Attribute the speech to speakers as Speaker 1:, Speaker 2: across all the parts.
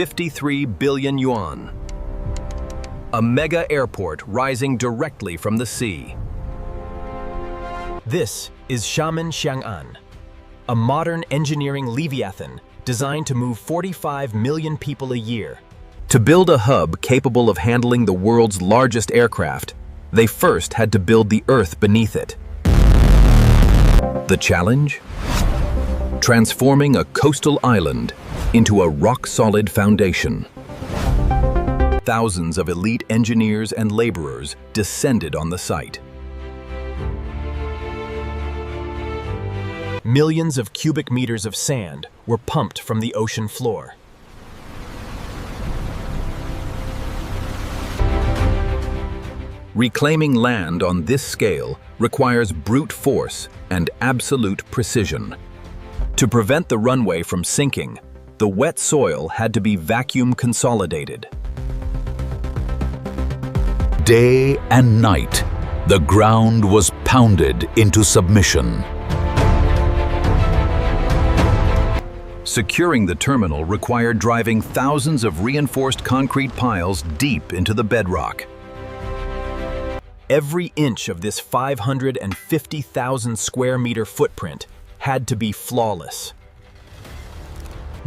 Speaker 1: 53 billion yuan. A mega airport rising directly from the sea. This is Xiamen Xiang'an, a modern engineering leviathan designed to move 45 million people a year. To build a hub capable of handling the world's largest aircraft, they first had to build the earth beneath it. The challenge? Transforming a coastal island into a rock-solid foundation. Thousands of elite engineers and laborers descended on the site. Millions of cubic meters of sand were pumped from the ocean floor. Reclaiming land on this scale requires brute force and absolute precision. To prevent the runway from sinking, the wet soil had to be vacuum consolidated.
Speaker 2: Day and night, the ground was pounded into submission.
Speaker 1: Securing the terminal required driving thousands of reinforced concrete piles deep into the bedrock. Every inch of this 550,000 square meter footprint had to be flawless.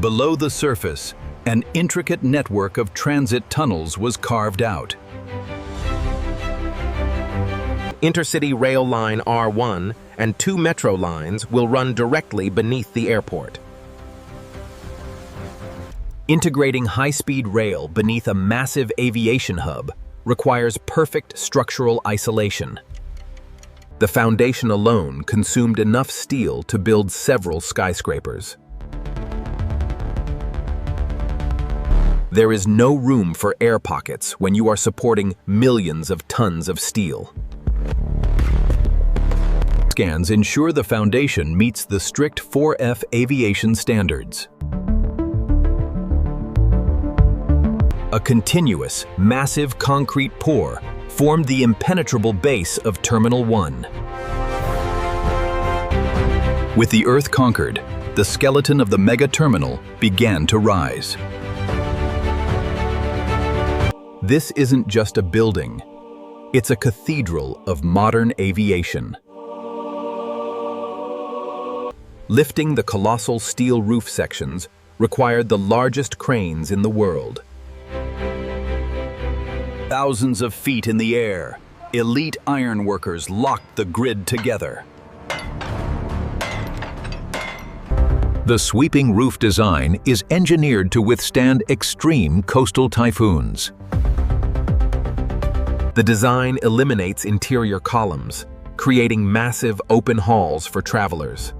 Speaker 1: Below the surface, an intricate network of transit tunnels was carved out.
Speaker 3: Intercity Rail Line R1 and 2 metro lines will run directly beneath the airport.
Speaker 1: Integrating high-speed rail beneath a massive aviation hub requires perfect structural isolation. The foundation alone consumed enough steel to build several skyscrapers. There is no room for air pockets when you are supporting millions of tons of steel. Scans ensure the foundation meets the strict 4F aviation standards. A continuous, massive concrete pour formed the impenetrable base of Terminal 1. With the Earth conquered, the skeleton of the mega-terminal began to rise. This isn't just a building, it's a cathedral of modern aviation. Lifting the colossal steel roof sections required the largest cranes in the world. Thousands of feet in the air, elite ironworkers locked the grid together.
Speaker 2: The sweeping roof design is engineered to withstand extreme coastal typhoons.
Speaker 3: The design eliminates interior columns, creating massive open halls for travelers.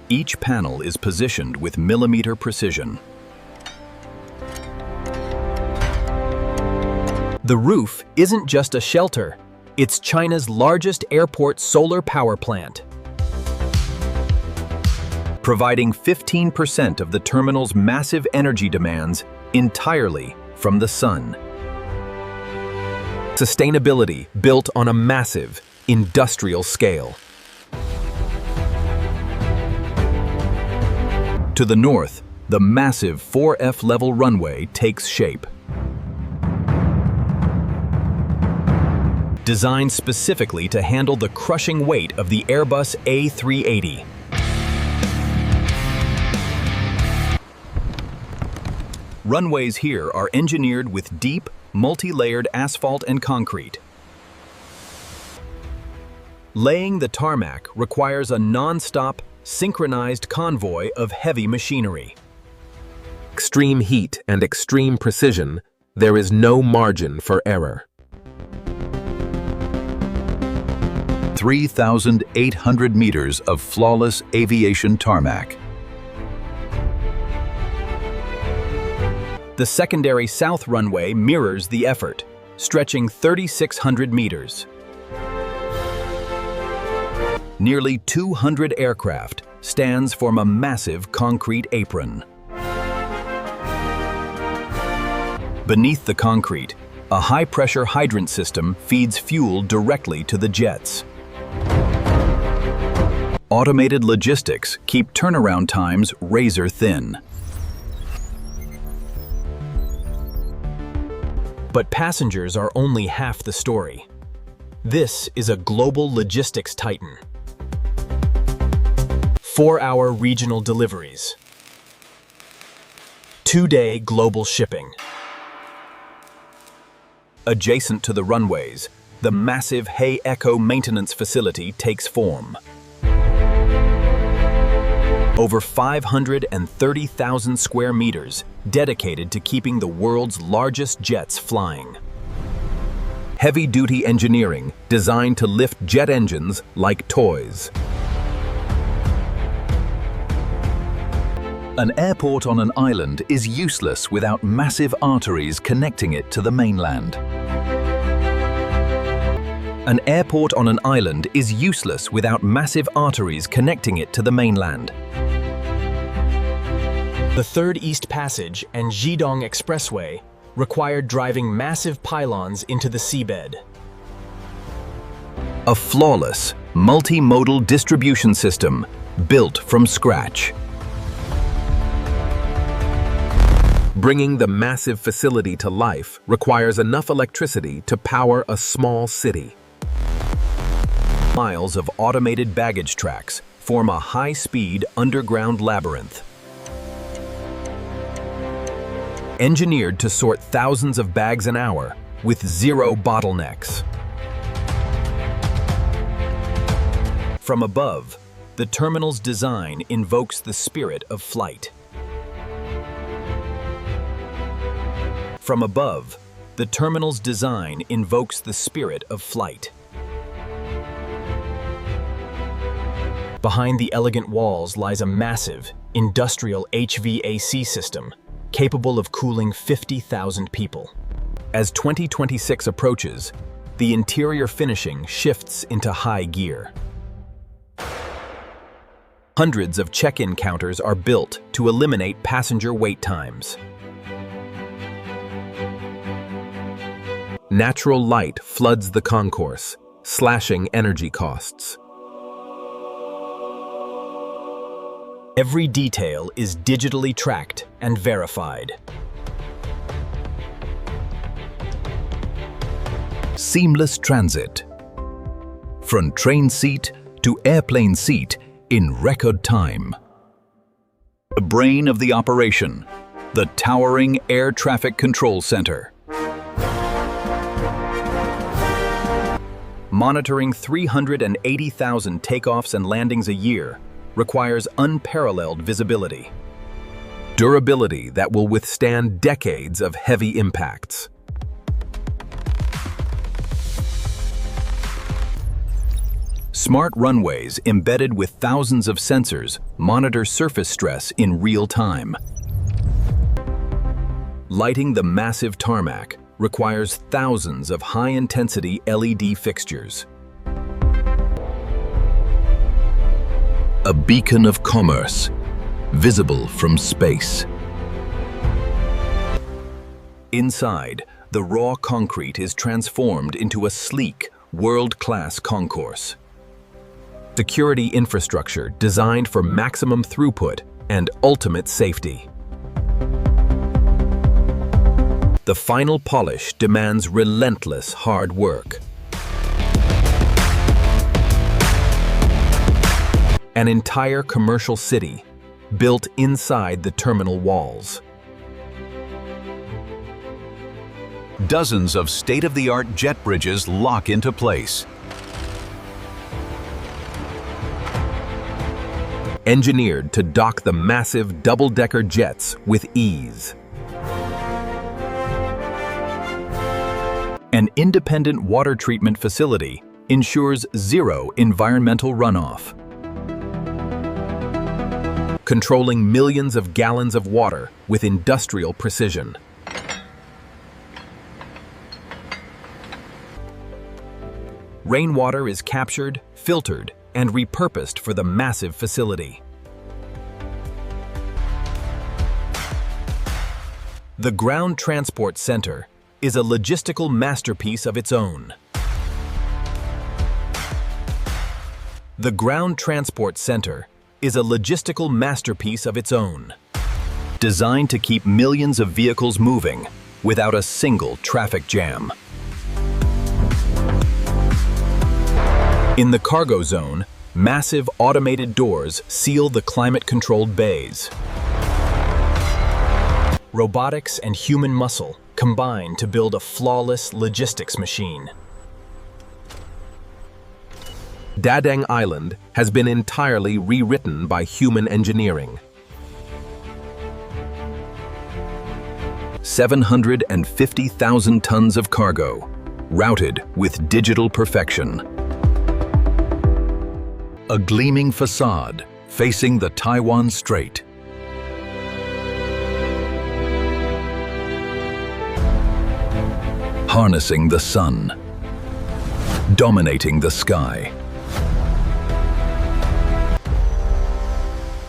Speaker 1: Each panel is positioned with millimeter precision. The roof isn't just a shelter, it's China's largest airport solar power plant, providing 15% of the terminal's massive energy demands entirely from the sun. Sustainability built on a massive industrial scale. To the north, the massive 4F level runway takes shape. Designed specifically to handle the crushing weight of the Airbus A380. Runways here are engineered with deep, multi-layered asphalt and concrete. Laying the tarmac requires a non-stop, synchronized convoy of heavy machinery.
Speaker 3: Extreme heat and extreme precision, there is no margin for error.
Speaker 2: 3,800 meters of flawless aviation tarmac.
Speaker 1: The secondary south runway mirrors the effort, stretching 3,600 meters. Nearly 200 aircraft stands form a massive concrete apron. Beneath the concrete, a high-pressure hydrant system feeds fuel directly to the jets. Automated logistics keep turnaround times razor thin. But passengers are only half the story. This is a global logistics titan. 4-hour regional deliveries. 2-day global shipping. Adjacent to the runways, the massive Hey Echo maintenance facility takes form. Over 530,000 square meters dedicated to keeping the world's largest jets flying. Heavy-duty engineering designed to lift jet engines like toys.
Speaker 2: An airport on an island is useless without massive arteries connecting it to the mainland.
Speaker 1: An airport on an island is useless without massive arteries connecting it to the mainland. The Third East Passage and Zhidong Expressway required driving massive pylons into the seabed.
Speaker 2: A flawless, multimodal distribution system built from scratch.
Speaker 3: Bringing the massive facility to life requires enough electricity to power a small city.
Speaker 1: Miles of automated baggage tracks form a high-speed underground labyrinth. Engineered to sort thousands of bags an hour with zero bottlenecks. From above, the terminal's design invokes the spirit of flight. From above, the terminal's design invokes the spirit of flight. Behind the elegant walls lies a massive, industrial HVAC system capable of cooling 50,000 people. As 2026 approaches, the interior finishing shifts into high gear. Hundreds of check-in counters are built to eliminate passenger wait times. Natural light floods the concourse, slashing energy costs. Every detail is digitally tracked and verified.
Speaker 2: Seamless transit. From train seat to airplane seat in record time. The brain of the operation, the towering Air Traffic Control Center.
Speaker 1: Monitoring 380,000 takeoffs and landings a year requires unparalleled visibility. Durability that will withstand decades of heavy impacts. Smart runways embedded with thousands of sensors monitor surface stress in real time. Lighting the massive tarmac requires thousands of high-intensity LED fixtures.
Speaker 2: A beacon of commerce, visible from space.
Speaker 1: Inside, the raw concrete is transformed into a sleek, world-class concourse. Security infrastructure designed for maximum throughput and ultimate safety. The final polish demands relentless hard work. An entire commercial city built inside the terminal walls.
Speaker 2: Dozens of state-of-the-art jet bridges lock into place.
Speaker 1: Engineered to dock the massive double-decker jets with ease. An independent water treatment facility ensures zero environmental runoff. Controlling millions of gallons of water with industrial precision. Rainwater is captured, filtered, and repurposed for the massive facility. The Ground Transport Center is a logistical masterpiece of its own. The Ground Transport Center is a logistical masterpiece of its own. Designed to keep millions of vehicles moving,
Speaker 2: without a single traffic jam.
Speaker 1: In the cargo zone, massive automated doors seal the climate-controlled bays. Robotics and human muscle combine to build a flawless logistics machine.
Speaker 3: Dadang Island has been entirely rewritten by human engineering.
Speaker 2: 750,000 tons of cargo, routed with digital perfection. A gleaming facade facing the Taiwan Strait. Harnessing the sun, dominating the sky.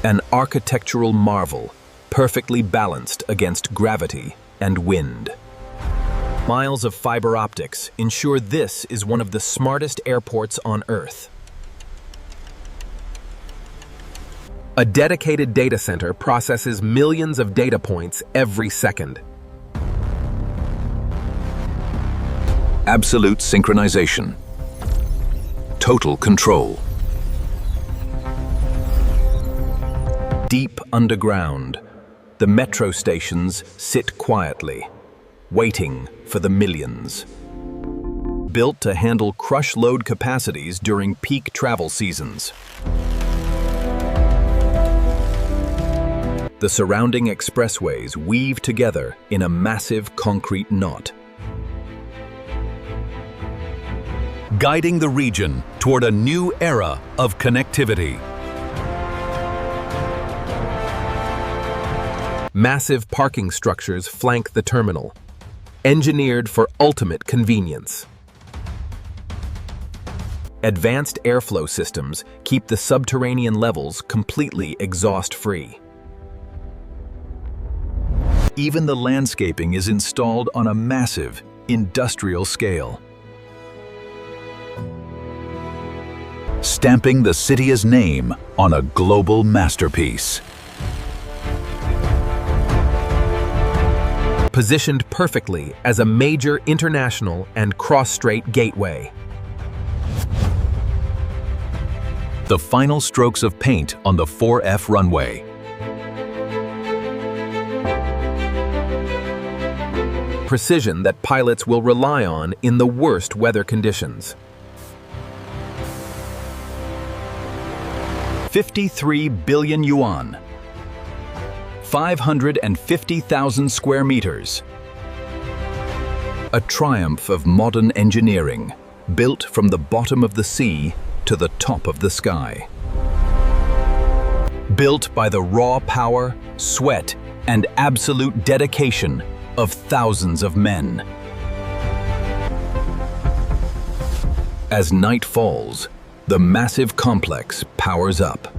Speaker 1: An architectural marvel, perfectly balanced against gravity and wind. Miles of fiber optics ensure this is one of the smartest airports on Earth.
Speaker 3: A dedicated data center processes millions of data points every second.
Speaker 2: Absolute synchronization. Total control.
Speaker 1: Deep underground, the metro stations sit quietly, waiting for the millions. Built to handle crush load capacities during peak travel seasons. The surrounding expressways weave together in a massive concrete knot.
Speaker 2: Guiding the region toward a new era of connectivity.
Speaker 3: Massive parking structures flank the terminal, engineered for ultimate convenience.
Speaker 1: Advanced airflow systems keep the subterranean levels completely exhaust-free.
Speaker 2: Even the landscaping is installed on a massive, industrial scale. Stamping the city's name on a global masterpiece.
Speaker 3: Positioned perfectly as a major international and cross-strait gateway.
Speaker 2: The final strokes of paint on the 4F runway.
Speaker 3: Precision that pilots will rely on in the worst weather conditions.
Speaker 2: 53 billion yuan. 550,000 square meters. A triumph of modern engineering, built from the bottom of the sea to the top of the sky. Built by the raw power, sweat, and absolute dedication of thousands of men. As night falls, the massive complex powers up.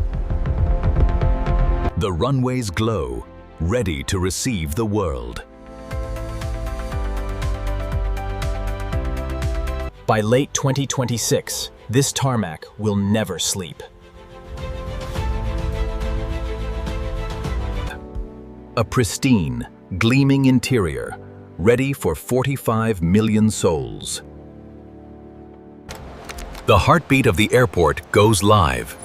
Speaker 2: The runways glow, ready to receive the world.
Speaker 1: By late 2026, this tarmac will never sleep.
Speaker 2: A pristine, gleaming interior, ready for 45 million souls. The heartbeat of the airport goes live.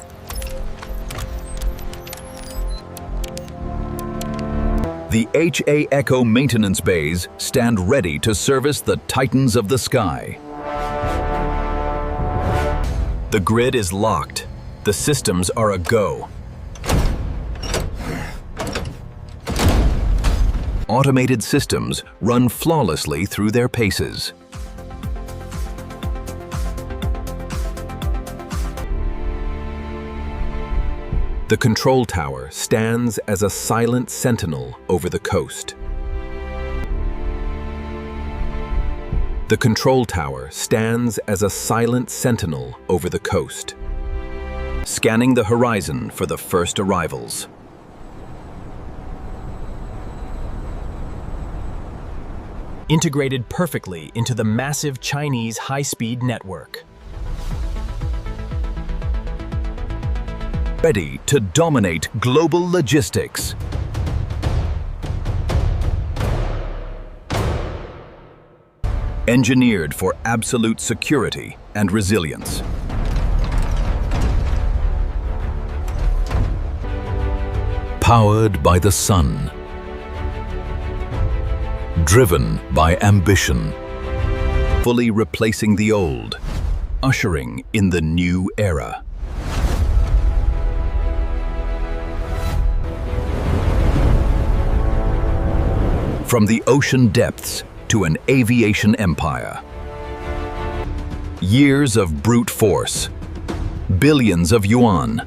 Speaker 2: The HA Echo maintenance bays stand ready to service the titans of the sky.
Speaker 1: The grid is locked. The systems are a go.
Speaker 2: Automated systems run flawlessly through their paces.
Speaker 3: The control tower stands as a silent sentinel over the coast. The control tower stands as a silent sentinel over the coast,
Speaker 1: scanning the horizon for the first arrivals. Integrated perfectly into the massive Chinese high-speed network.
Speaker 2: Ready to dominate global logistics. engineered for absolute security and resilience. Powered by the sun. Driven by ambition. Fully replacing the old, ushering in the new era. From the ocean depths to an aviation empire. Years of brute force, billions of yuan,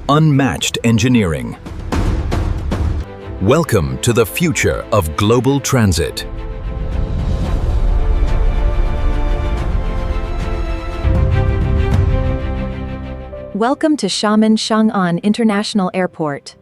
Speaker 2: unmatched engineering. Welcome to the future of global transit.
Speaker 4: Welcome to Xiamen Xiang'an International Airport.